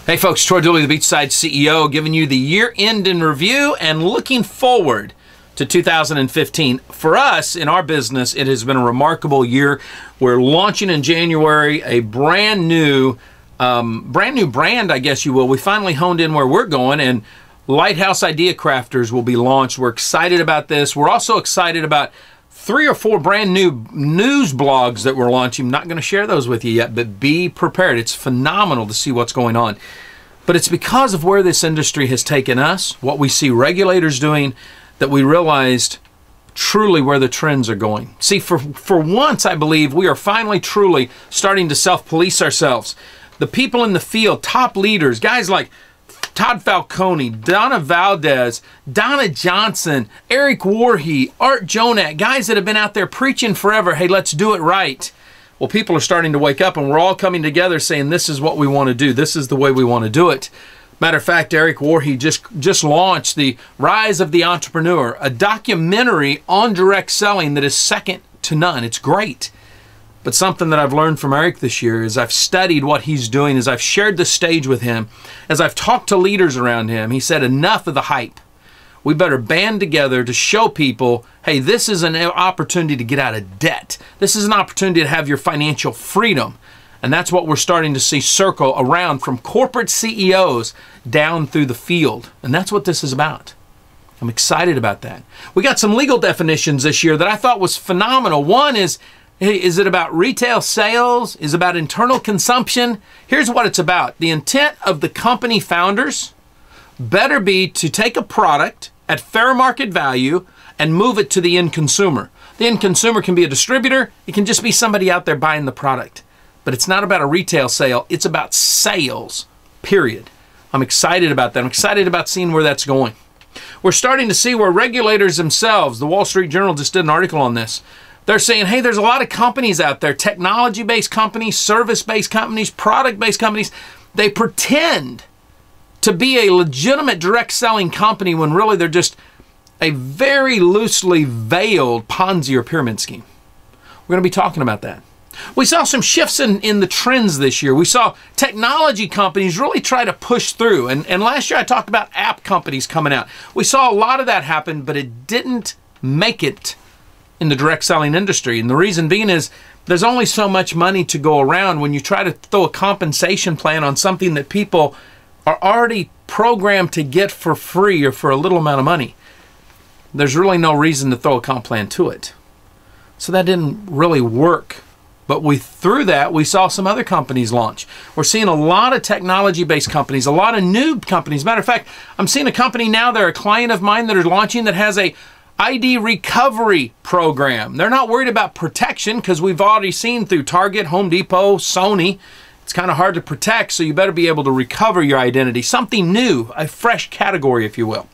Hey folks, Troy Dooley, the Beachside CEO, giving you the year-end in review and looking forward to 2015. For us, in our business, it has been a remarkable year. We're launching in January a brand new brand, I guess you will. We finally honed in where we're going, and Lighthouse Idea Crafters will be launched. We're excited about this. We're also excited about 3 or 4 brand new news blogs that we're launching. I'm not going to share those with you yet, but be prepared. It's phenomenal to see what's going on. But it's because of where this industry has taken us, what we see regulators doing, that we realized truly where the trends are going. See, for once, I believe we are finally truly starting to self-police ourselves. The people in the field, top leaders, guys like Todd Falcone, Donna Valdez, Donna Johnson, Eric Warhe, Art Jonak, guys that have been out there preaching forever, hey, let's do it right. Well, people are starting to wake up, and we're all coming together saying this is what we want to do. This is the way we want to do it. Matter of fact, Eric Warhe just launched The Rise of the Entrepreneur, a documentary on direct selling that is second to none. It's great. But something that I've learned from Eric this year is I've studied what he's doing, as I've shared the stage with him, as I've talked to leaders around him. He said, enough of the hype. We better band together to show people, hey, this is an opportunity to get out of debt. This is an opportunity to have your financial freedom. And that's what we're starting to see circle around from corporate CEOs down through the field. And that's what this is about. I'm excited about that. We got some legal definitions this year that I thought was phenomenal. One is, hey, is it about retail sales? Is it about internal consumption? Here's what it's about. The intent of the company founders better be to take a product at fair market value and move it to the end consumer. The end consumer can be a distributor. It can just be somebody out there buying the product. But it's not about a retail sale. It's about sales, period. I'm excited about that. I'm excited about seeing where that's going. We're starting to see where regulators themselves, the Wall Street Journal just did an article on this. They're saying, hey, there's a lot of companies out there, technology-based companies, service-based companies, product-based companies. They pretend to be a legitimate direct selling company when really they're just a very loosely veiled Ponzi or pyramid scheme. We're going to be talking about that. We saw some shifts in the trends this year. We saw technology companies really try to push through. And last year I talked about app companies coming out. We saw a lot of that happen, but it didn't make it in the direct selling industry. And the reason being is there's only so much money to go around when you try to throw a compensation plan on something that people are already programmed to get for free or for a little amount of money. There's really no reason to throw a comp plan to it. So that didn't really work. But through that, we saw some other companies launch. We're seeing a lot of technology-based companies, a lot of new companies. Matter of fact, I'm seeing a company now, they're a client of mine that are launching that has a ID recovery program. They're not worried about protection because we've already seen through Target, Home Depot, Sony, it's kind of hard to protect, so you better be able to recover your identity. Something new, a fresh category, if you will.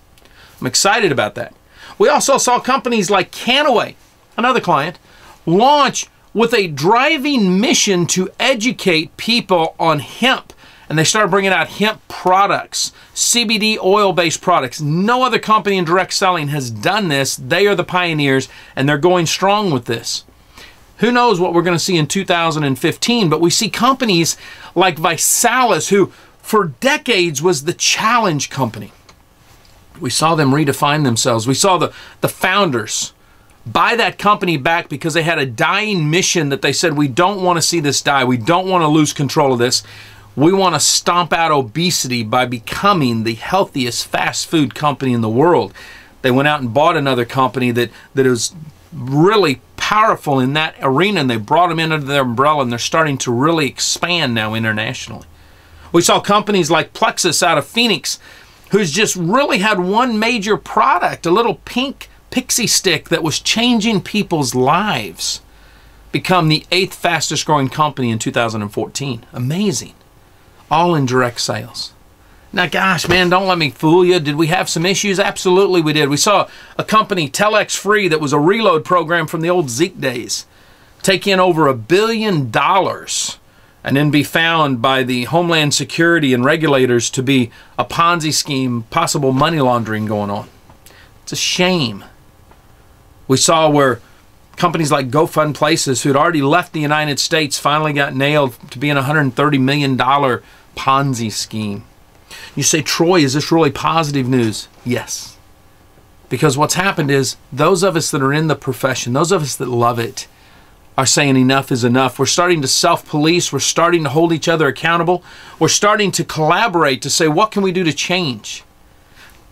I'm excited about that. We also saw companies like Canaway, another client, launch with a driving mission to educate people on hemp. And they started bringing out hemp products, CBD oil-based products. No other company in direct selling has done this. They are the pioneers, and they're going strong with this. Who knows what we're going to see in 2015, but we see companies like Visalis, who for decades was the challenge company. We saw them redefine themselves. We saw the founders buy that company back because they had a dying mission that they said, we don't want to see this die. We don't want to lose control of this. We want to stomp out obesity by becoming the healthiest fast food company in the world. They went out and bought another company that is really powerful in that arena, and they brought them in under their umbrella, and they're starting to really expand now internationally. We saw companies like Plexus out of Phoenix, who's just really had one major product, a little pink pixie stick that was changing people's lives, become the 8th fastest growing company in 2014. Amazing. All in direct sales. Now, gosh, man, don't let me fool you. Did we have some issues? Absolutely we did. We saw a company, Telex Free, that was a reload program from the old Zeke days, take in over $1 billion and then be found by the Homeland Security and regulators to be a Ponzi scheme, possible money laundering going on. It's a shame. We saw where companies like GoFund Places, who had already left the United States, finally got nailed to being a $130 million Ponzi scheme. You say, Troy, is this really positive news? Yes. Because what's happened is those of us that are in the profession, those of us that love it, are saying enough is enough. We're starting to self-police. We're starting to hold each other accountable. We're starting to collaborate to say, what can we do to change?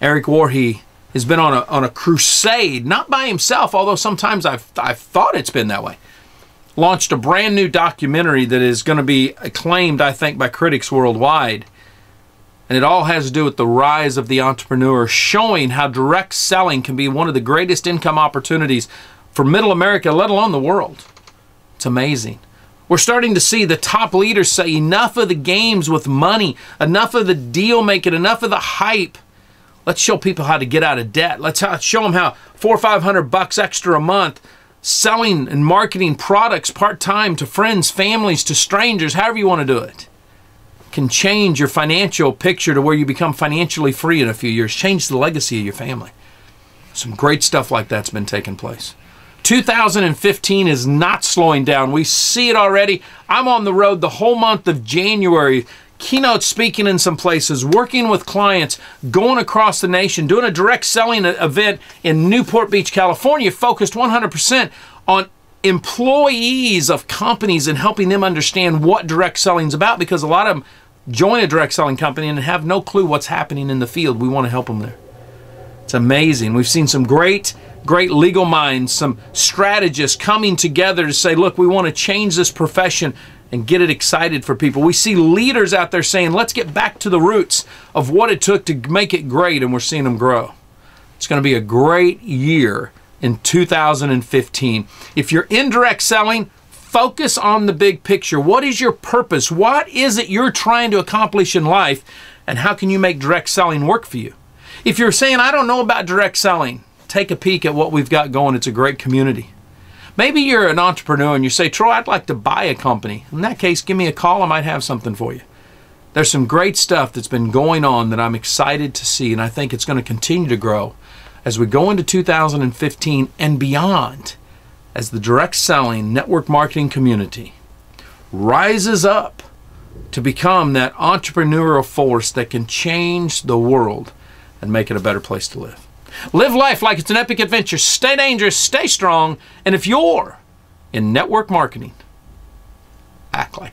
Eric Warhe has been on a crusade, not by himself, although sometimes I've thought it's been that way. Launched a brand new documentary that is going to be acclaimed, I think, by critics worldwide. And it all has to do with the rise of the entrepreneur, showing how direct selling can be one of the greatest income opportunities for middle America, let alone the world. It's amazing. We're starting to see the top leaders say enough of the games with money, enough of the deal making, enough of the hype. Let's show people how to get out of debt. Let's show them how $400 or $500 extra a month, selling and marketing products part-time to friends, families, to strangers, however you want to do it, can change your financial picture to where you become financially free in a few years, change the legacy of your family. Some great stuff like that's been taking place. 2015 is not slowing down. We see it already. I'm on the road the whole month of January, keynote speaking in some places, working with clients, going across the nation, doing a direct selling event in Newport Beach, California, focused 100% on employees of companies and helping them understand what direct selling is about, because a lot of them join a direct selling company and have no clue what's happening in the field. We want to help them there. It's amazing. We've seen some great legal minds, some strategists coming together to say, look, we want to change this profession and get it excited for people. We see leaders out there saying, let's get back to the roots of what it took to make it great, and we're seeing them grow. It's going to be a great year in 2015. If you're in direct selling, focus on the big picture. What is your purpose? What is it you're trying to accomplish in life, and how can you make direct selling work for you? If you're saying, I don't know about direct selling, take a peek at what we've got going. It's a great community. Maybe you're an entrepreneur and you say, Troy, I'd like to buy a company. In that case, give me a call. I might have something for you. There's some great stuff that's been going on that I'm excited to see, and I think it's going to continue to grow as we go into 2015 and beyond, as the direct selling network marketing community rises up to become that entrepreneurial force that can change the world and make it a better place to live. Live life like it's an epic adventure. Stay dangerous, stay strong, and if you're in network marketing, act like it.